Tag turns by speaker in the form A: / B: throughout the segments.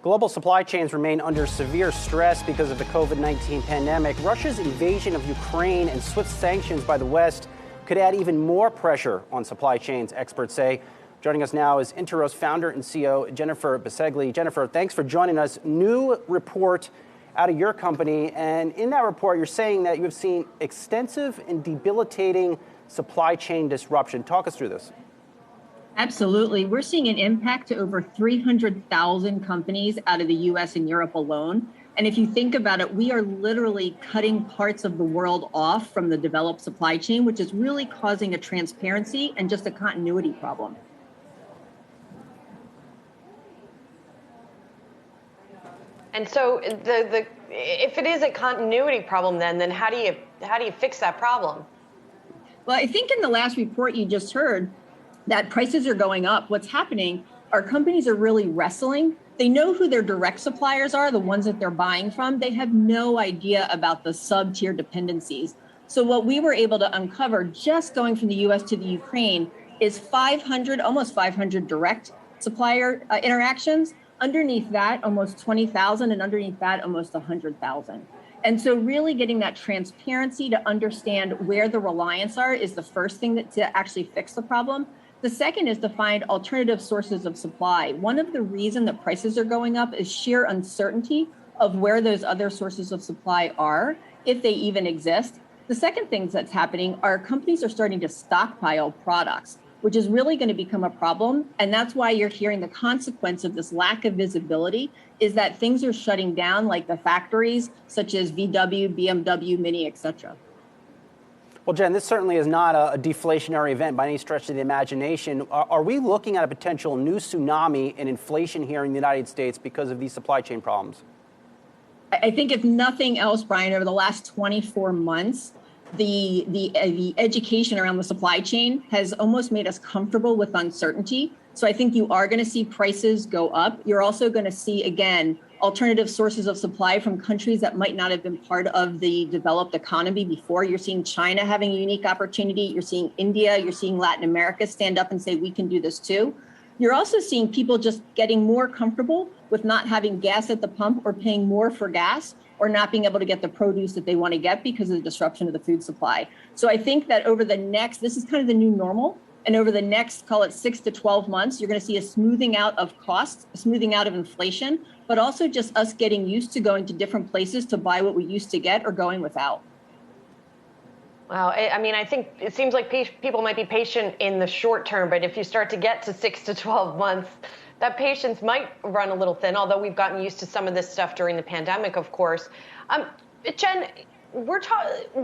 A: Global supply chains remain under severe stress because of the COVID-19 pandemic. Russia's invasion of Ukraine and swift sanctions by the West could add even more pressure on supply chains, experts say. Joining us now is Interos founder and CEO Jennifer Bisceglie. Jennifer, thanks for joining us. New report out of your company, and in that report, you're saying that you've seen extensive and debilitating supply chain disruption. Talk us through this.
B: Absolutely. We're seeing an impact to over 300,000 companies out of the US and Europe alone. And if you think about it, we are literally cutting parts of the world off from the developed supply chain, which is really causing a transparency and just a continuity problem.
C: And so if it is a continuity problem, then how do you fix that problem?
B: Well, I think in the last report you just heard, that prices are going up. What's happening are companies are really wrestling. They know who their direct suppliers are, the ones that they're buying from. They have no idea about the sub-tier dependencies. So what we were able to uncover just going from the US to the Ukraine is almost 500 direct supplier interactions. Underneath that, almost 20,000, and underneath that, almost 100,000. And so really getting that transparency to understand where the reliance are is the first thing to actually fix the problem. The second is to find alternative sources of supply. One of the reasons that prices are going up is sheer uncertainty of where those other sources of supply are, if they even exist. The second thing that's happening are companies are starting to stockpile products, which is really going to become a problem. And that's why you're hearing the consequence of this lack of visibility is that things are shutting down, like the factories, such as VW, BMW, Mini, et cetera.
A: Well, Jen, this certainly is not a deflationary event by any stretch of the imagination. Are we looking at a potential new tsunami in inflation here in the United States because of these supply chain problems?
B: I think if nothing else, Brian, over the last 24 months, the education around the supply chain has almost made us comfortable with uncertainty. So I think you are going to see prices go up. You're also going to see, again, alternative sources of supply from countries that might not have been part of the developed economy before. You're seeing China having a unique opportunity. You're seeing India, you're seeing Latin America stand up and say, we can do this too. You're also seeing people just getting more comfortable with not having gas at the pump or paying more for gas or not being able to get the produce that they want to get because of the disruption of the food supply. So I think that this is kind of the new normal. And over the next, call it 6 to 12 months, you're going to see a smoothing out of costs, a smoothing out of inflation, but also just us getting used to going to different places to buy what we used to get or going without.
C: Well, I mean, I think it seems like people might be patient in the short term, but if you start to get to 6 to 12 months, that patience might run a little thin, although we've gotten used to some of this stuff during the pandemic, of course. Jen,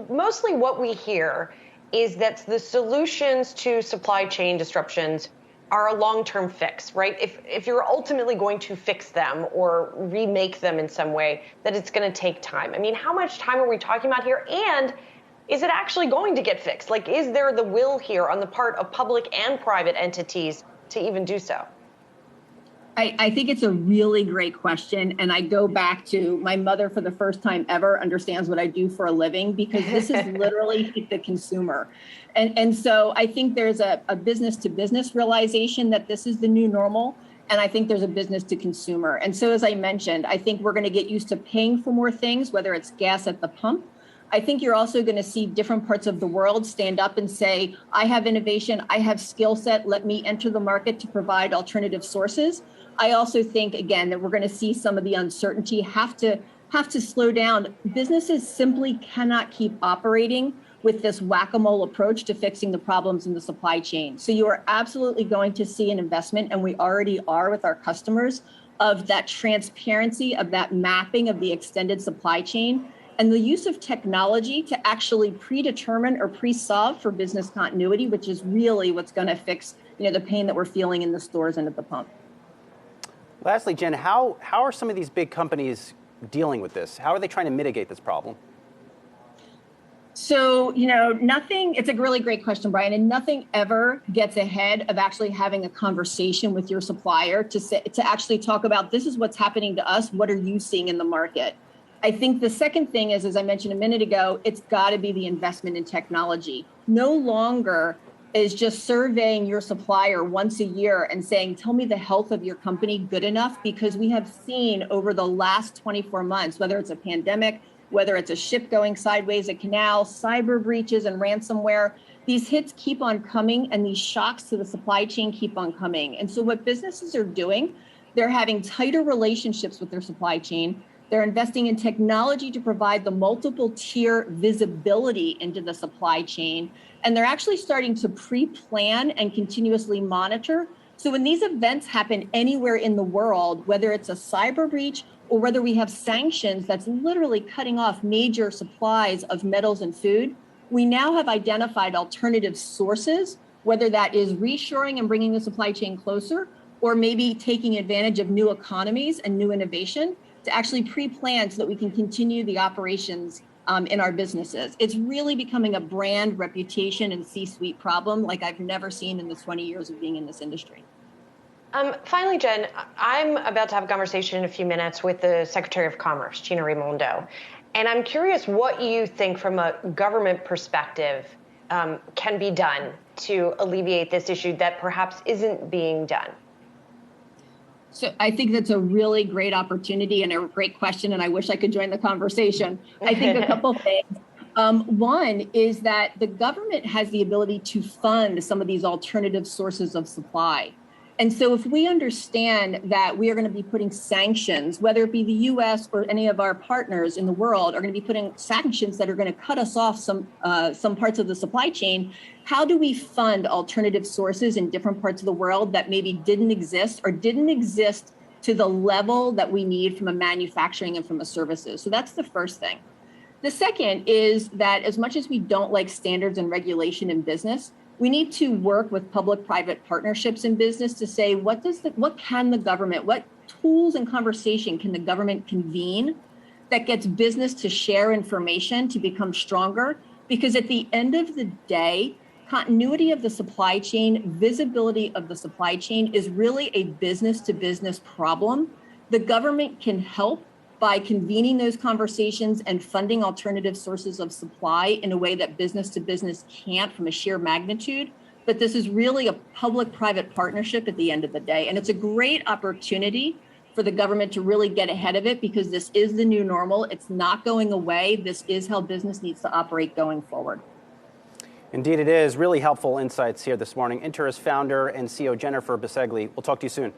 C: mostly what we hear is that the solutions to supply chain disruptions are a long-term fix, right? If you're ultimately going to fix them or remake them in some way, that it's going to take time. I mean, how much time are we talking about here? And is it actually going to get fixed? Like, is there the will here on the part of public and private entities to even do so?
B: I think it's a really great question. And I go back to my mother for the first time ever understands what I do for a living, because this is literally the consumer. And so I think there's a business to business realization that this is the new normal. And I think there's a business to consumer. And so, as I mentioned, I think we're going to get used to paying for more things, whether it's gas at the pump. I think you're also going to see different parts of the world stand up and say, I have innovation, I have skill set, let me enter the market to provide alternative sources. I also think, again, that we're going to see some of the uncertainty have to slow down. Businesses simply cannot keep operating with this whack-a-mole approach to fixing the problems in the supply chain. So you are absolutely going to see an investment, and we already are with our customers, of that transparency, of that mapping of the extended supply chain, and the use of technology to actually predetermine or pre-solve for business continuity, which is really what's going to fix, the pain that we're feeling in the stores and at the pump.
A: Lastly, Jen, how are some of these big companies dealing with this? How are they trying to mitigate this problem?
B: So, it's a really great question, Brian, and nothing ever gets ahead of actually having a conversation with your supplier to actually talk about, this is what's happening to us. What are you seeing in the market? I think the second thing is, as I mentioned a minute ago, it's got to be the investment in technology. No longer is just surveying your supplier once a year and saying, tell me the health of your company good enough, because we have seen over the last 24 months, whether it's a pandemic, whether it's a ship going sideways, a canal, cyber breaches and ransomware, these hits keep on coming and these shocks to the supply chain keep on coming. And so what businesses are doing, they're having tighter relationships with their supply chain. They're investing in technology to provide the multiple tier visibility into the supply chain. And they're actually starting to pre-plan and continuously monitor. So when these events happen anywhere in the world, whether it's a cyber breach or whether we have sanctions that's literally cutting off major supplies of metals and food, we now have identified alternative sources, whether that is reshoring and bringing the supply chain closer, or maybe taking advantage of new economies and new innovation to actually pre-plan so that we can continue the operations in our businesses. It's really becoming a brand reputation and C-suite problem like I've never seen in the 20 years of being in this industry.
C: Finally, Jen, I'm about to have a conversation in a few minutes with the Secretary of Commerce, Gina Raimondo. And I'm curious what you think from a government perspective can be done to alleviate this issue that perhaps isn't being done.
B: So I think that's a really great opportunity and a great question, and I wish I could join the conversation. I think a couple things. One is that the government has the ability to fund some of these alternative sources of supply. And so if we understand that we are going to be putting sanctions, whether it be the US or any of our partners in the world are going to be putting sanctions that are going to cut us off some parts of the supply chain, how do we fund alternative sources in different parts of the world that maybe didn't exist or didn't exist to the level that we need from a manufacturing and from a services? So that's the first thing. The second is that as much as we don't like standards and regulation in business, we need to work with public-private partnerships in business to say, what can the government, what tools and conversation can the government convene that gets business to share information to become stronger? Because at the end of the day, continuity of the supply chain, visibility of the supply chain is really a business-to-business problem. The government can help by convening those conversations and funding alternative sources of supply in a way that business to business can't from a sheer magnitude. But this is really a public-private partnership at the end of the day. And it's a great opportunity for the government to really get ahead of it because this is the new normal. It's not going away. This is how business needs to operate going forward.
A: Indeed, it is. Really helpful insights here this morning. Interos founder and CEO Jennifer Bisceglie. We'll talk to you soon.